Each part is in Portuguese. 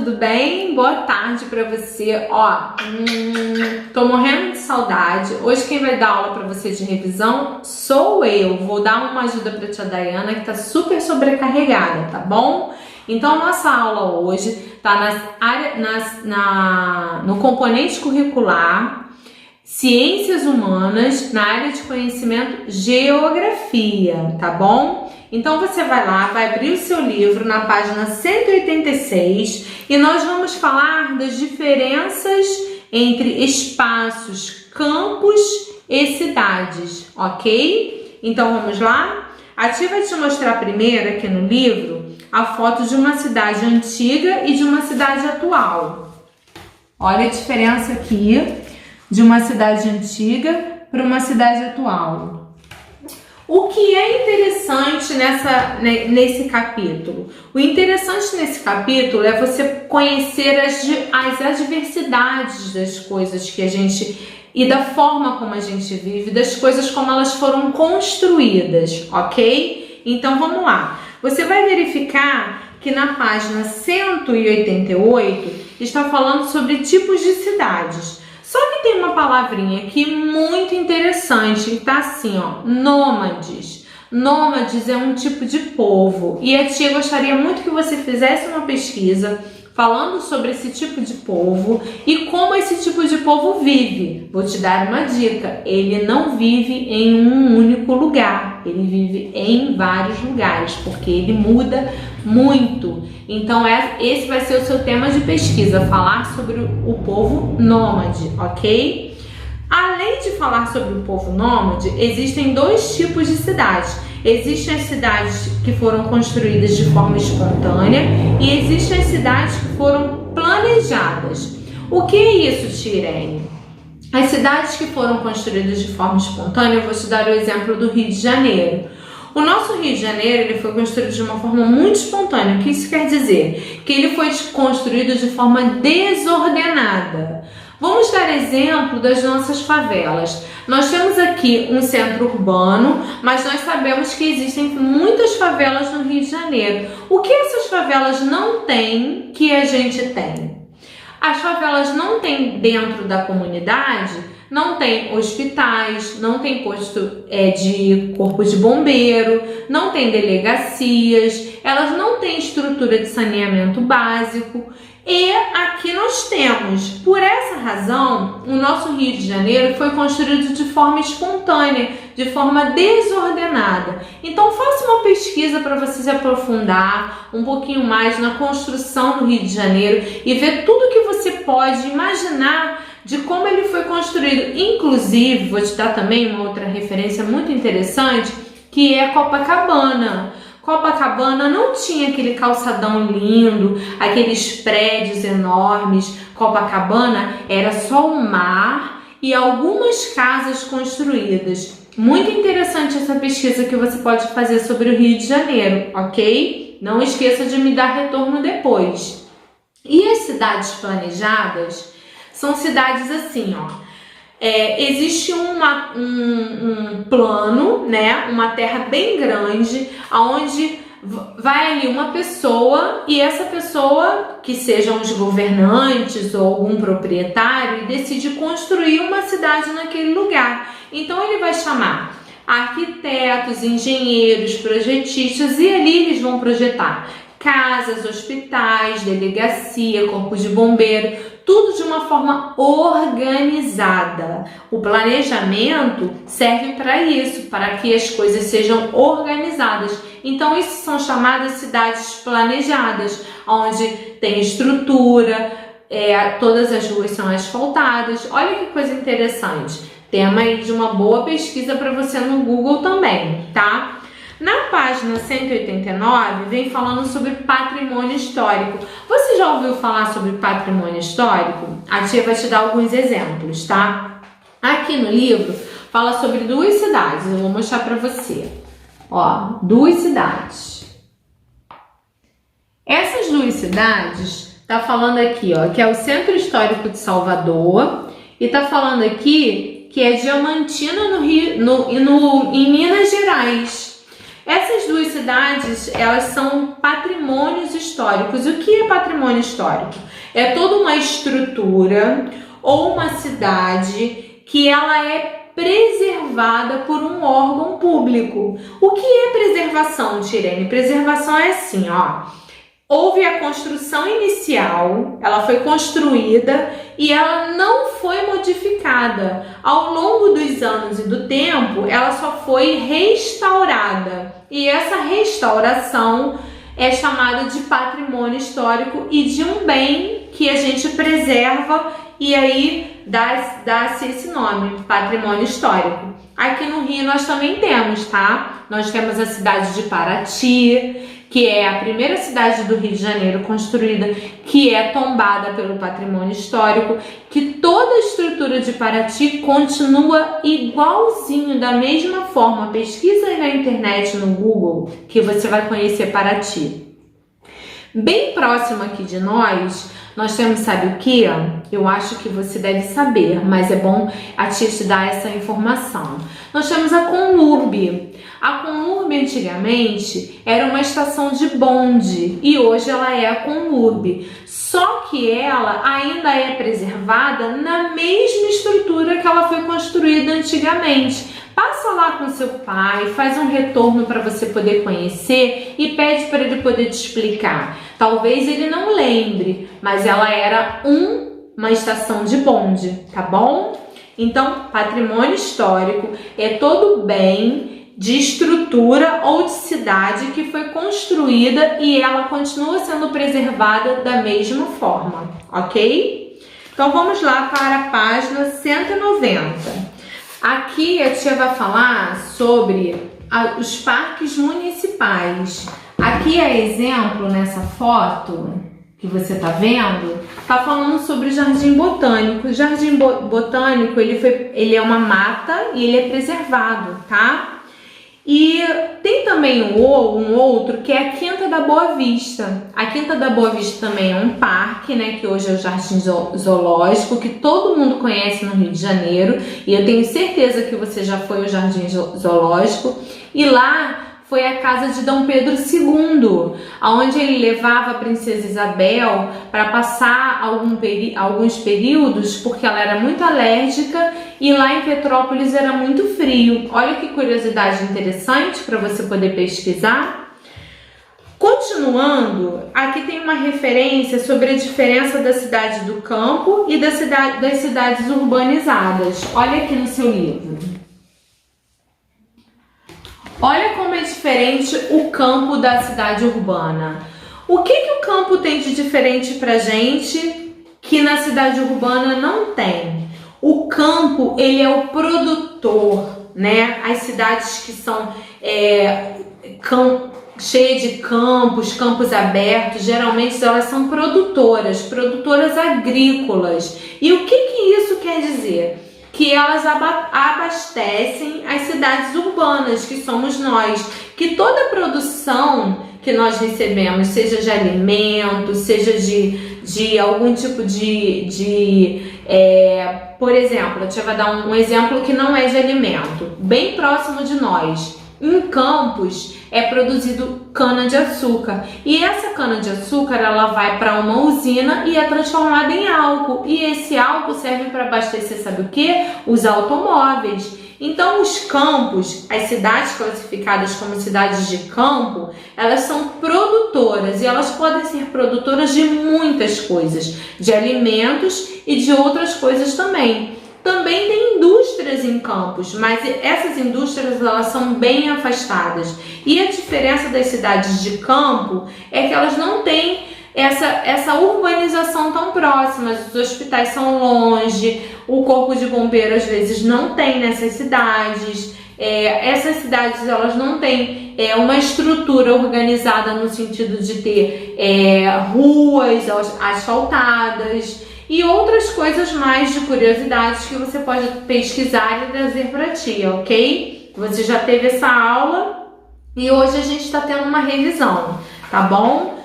tudo bem? Boa tarde pra você. Tô morrendo de saudade. Hoje quem vai dar aula pra você de revisão sou eu. Vou dar uma ajuda pra tia Dayana, que tá super sobrecarregada, tá bom? Então, nossa aula hoje tá no componente curricular Ciências Humanas, na área de conhecimento Geografia, tá bom? Então você vai lá, vai abrir o seu livro na página 186 e nós vamos falar das diferenças entre espaços, campos e cidades, ok? Então vamos lá? A tia vai te mostrar primeiro aqui no livro a foto de uma cidade antiga e de uma cidade atual. Olha a diferença aqui de uma cidade antiga para uma cidade atual. O que é interessante nesse capítulo? O interessante nesse capítulo é você conhecer as adversidades das coisas que a gente e da forma como a gente vive, das coisas como elas foram construídas, ok? Então vamos lá. Você vai verificar que na página 188 está falando sobre tipos de cidades. Só que tem uma palavrinha aqui muito interessante, que tá assim, ó, nômades. Nômades é um tipo de povo e a tia gostaria muito que você fizesse uma pesquisa falando sobre esse tipo de povo e como esse tipo de povo vive. Vou te dar uma dica, ele não vive em um único lugar, ele vive em vários lugares, porque ele muda muito. Então esse vai ser o seu tema de pesquisa, falar sobre o povo nômade, ok? Além de falar sobre o povo nômade, existem dois tipos de cidades. Existem as cidades que foram construídas de forma espontânea e existem as cidades que foram planejadas. O que é isso, tia Irene? As cidades que foram construídas de forma espontânea, eu vou te dar o exemplo do Rio de Janeiro. O nosso Rio de Janeiro ele foi construído de uma forma muito espontânea. O que isso quer dizer? Que ele foi construído de forma desordenada. Vamos dar exemplo das nossas favelas. Nós temos aqui um centro urbano, mas nós sabemos que existem muitas favelas no Rio de Janeiro. O que essas favelas não têm que a gente tem? As favelas não têm dentro da comunidade, não tem hospitais, não tem posto de corpo de bombeiro, não tem delegacias, elas não têm estrutura de saneamento básico. E aqui nós temos, por essa razão, o nosso Rio de Janeiro foi construído de forma espontânea, de forma desordenada. Então faça uma pesquisa para você se aprofundar um pouquinho mais na construção do Rio de Janeiro e ver tudo que você pode imaginar de como ele foi construído. Inclusive, vou te dar também uma outra referência muito interessante, que é Copacabana. Copacabana não tinha aquele calçadão lindo, aqueles prédios enormes. Copacabana era só o mar e algumas casas construídas. Muito interessante essa pesquisa que você pode fazer sobre o Rio de Janeiro, ok? Não esqueça de me dar retorno depois. E as cidades planejadas são cidades assim, ó. Existe um plano, né, uma terra bem grande, onde vai ali uma pessoa e essa pessoa, que sejam os governantes ou algum proprietário, decide construir uma cidade naquele lugar. Então ele vai chamar arquitetos, engenheiros, projetistas e ali eles vão projetar casas, hospitais, delegacia, corpo de bombeiro, tudo de uma forma organizada. O planejamento serve para isso, para que as coisas sejam organizadas. Então, isso são chamadas cidades planejadas, onde tem estrutura, todas as ruas são asfaltadas. Olha que coisa interessante. Tema aí de uma boa pesquisa para você no Google também, tá? Na página 189, vem falando sobre patrimônio histórico. Você já ouviu falar sobre patrimônio histórico? A tia vai te dar alguns exemplos, tá? Aqui no livro, fala sobre duas cidades. Eu vou mostrar pra você. Ó, duas cidades. Essas duas cidades, tá falando aqui, ó, que é o Centro Histórico de Salvador e tá falando aqui que é Diamantina, no Rio, em Minas Gerais. Essas duas cidades, elas são patrimônios históricos. O que é patrimônio histórico? É toda uma estrutura ou uma cidade que ela é preservada por um órgão público. O que é preservação, Tirene? Preservação é assim, ó. Houve a construção inicial, ela foi construída e ela não foi modificada. Ao longo dos anos e do tempo, ela só foi restaurada. E essa restauração é chamada de patrimônio histórico e de um bem que a gente preserva e aí dá-se esse nome, patrimônio histórico. Aqui no Rio nós também temos, tá? Nós temos a cidade de Paraty, que é a primeira cidade do Rio de Janeiro construída, que é tombada pelo patrimônio histórico, que toda a estrutura de Paraty continua igualzinho, da mesma forma. Pesquisa aí na internet, no Google, que você vai conhecer Paraty. Bem próximo aqui de nós temos, sabe o que? Eu acho que você deve saber, mas é bom a tia te dar essa informação. Nós temos a Conlurb. A Conlurb antigamente era uma estação de bonde e hoje ela é a Conlurb. Só que ela ainda é preservada na mesma estrutura que ela foi construída antigamente. Passa lá com seu pai, faz um retorno para você poder conhecer e pede para ele poder te explicar. Talvez ele não lembre, mas ela era uma estação de bonde, tá bom? Então, patrimônio histórico é todo bem de estrutura ou de cidade que foi construída e ela continua sendo preservada da mesma forma, ok? Então, vamos lá para a página 190. Aqui a tia vai falar sobre os parques municipais. Aqui é exemplo nessa foto que você está vendo, tá falando sobre o Jardim Botânico. O Jardim Botânico ele é uma mata e ele é preservado, tá? E tem também um outro que é a Quinta da Boa Vista. A Quinta da Boa Vista também é um parque, né, que hoje é o Jardim Zoológico, que todo mundo conhece no Rio de Janeiro. E eu tenho certeza que você já foi ao Jardim Zoológico. E lá foi a casa de Dom Pedro II, onde ele levava a princesa Isabel para passar alguns períodos, porque ela era muito alérgica e lá em Petrópolis era muito frio. Olha que curiosidade interessante para você poder pesquisar. Continuando, aqui tem uma referência sobre a diferença da cidade do campo e das cidades urbanizadas. Olha aqui no seu livro. Olha como é diferente o campo da cidade urbana. O que o campo tem de diferente pra gente que na cidade urbana não tem? O campo, ele é o produtor, né? As cidades que são cheias de campos abertos, geralmente elas são produtoras agrícolas. E o que isso quer dizer? Que elas abastecem as cidades urbanas, que somos nós, que toda produção que nós recebemos, seja de alimentos, seja de algum tipo por exemplo, eu te vou dar um exemplo que não é de alimento, bem próximo de nós. Em Campos é produzido cana-de-açúcar e essa cana-de-açúcar ela vai para uma usina e é transformada em álcool e esse álcool serve para abastecer, sabe o que? Os automóveis. Então os campos, as cidades classificadas como cidades de campo, elas são produtoras e elas podem ser produtoras de muitas coisas, de alimentos e de outras coisas também. Também tem indústrias em campos, mas essas indústrias elas são bem afastadas. E a diferença das cidades de campo é que elas não têm essa urbanização tão próxima. Os hospitais são longe, o corpo de bombeiro às vezes não tem nessas cidades. Essas cidades elas não têm uma estrutura organizada no sentido de ter ruas asfaltadas. E outras coisas mais de curiosidades que você pode pesquisar e trazer para ti, ok? Você já teve essa aula e hoje a gente está tendo uma revisão, tá bom?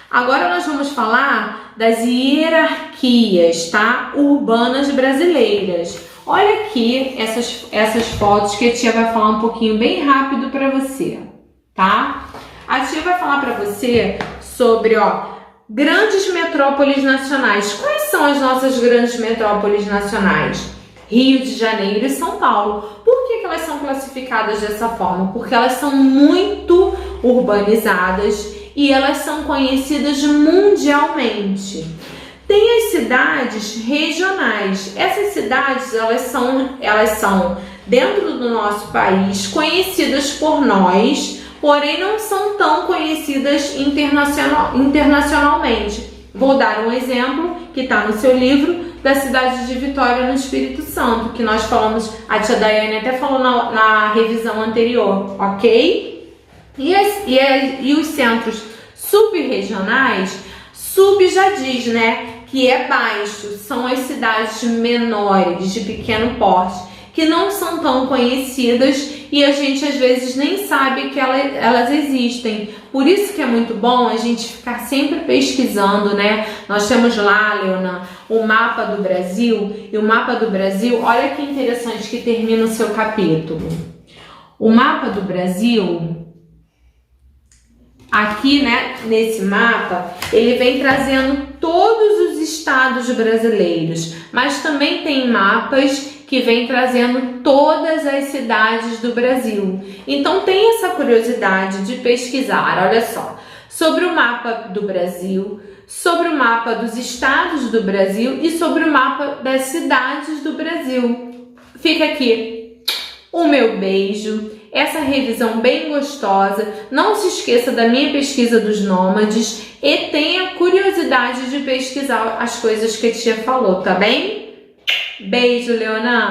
Agora nós vamos falar das hierarquias, tá? Urbanas brasileiras. Olha aqui essas fotos que a tia vai falar um pouquinho bem rápido para você, tá? A tia vai falar para você sobre, grandes metrópoles nacionais. Quais são as nossas grandes metrópoles nacionais? Rio de Janeiro e São Paulo. Por que elas são classificadas dessa forma? Porque elas são muito urbanizadas e elas são conhecidas mundialmente. Tem as cidades regionais. Essas cidades, elas são dentro do nosso país conhecidas por nós, porém não são tão conhecidas internacionalmente. Vou dar um exemplo que está no seu livro, da cidade de Vitória, no Espírito Santo, que nós falamos, a tia Daiane até falou na revisão anterior, ok? E os centros subregionais, sub já diz, né, que é baixo, são as cidades menores, de pequeno porte, que não são tão conhecidas e a gente às vezes nem sabe que elas existem. Por isso que é muito bom a gente ficar sempre pesquisando, né? Nós temos lá, Leona, o mapa do Brasil, e o mapa do Brasil, olha que interessante que termina o seu capítulo. O mapa do Brasil, aqui, né, nesse mapa, ele vem trazendo todos os estados brasileiros, mas também tem mapas que vem trazendo todas as cidades do Brasil. Então tem essa curiosidade de pesquisar, olha só, sobre o mapa do Brasil, sobre o mapa dos estados do Brasil e sobre o mapa das cidades do Brasil. Fica aqui o meu beijo, essa revisão bem gostosa. Não se esqueça da minha pesquisa dos nômades e tenha curiosidade de pesquisar as coisas que a tia falou, tá bem? Beijo, Leona!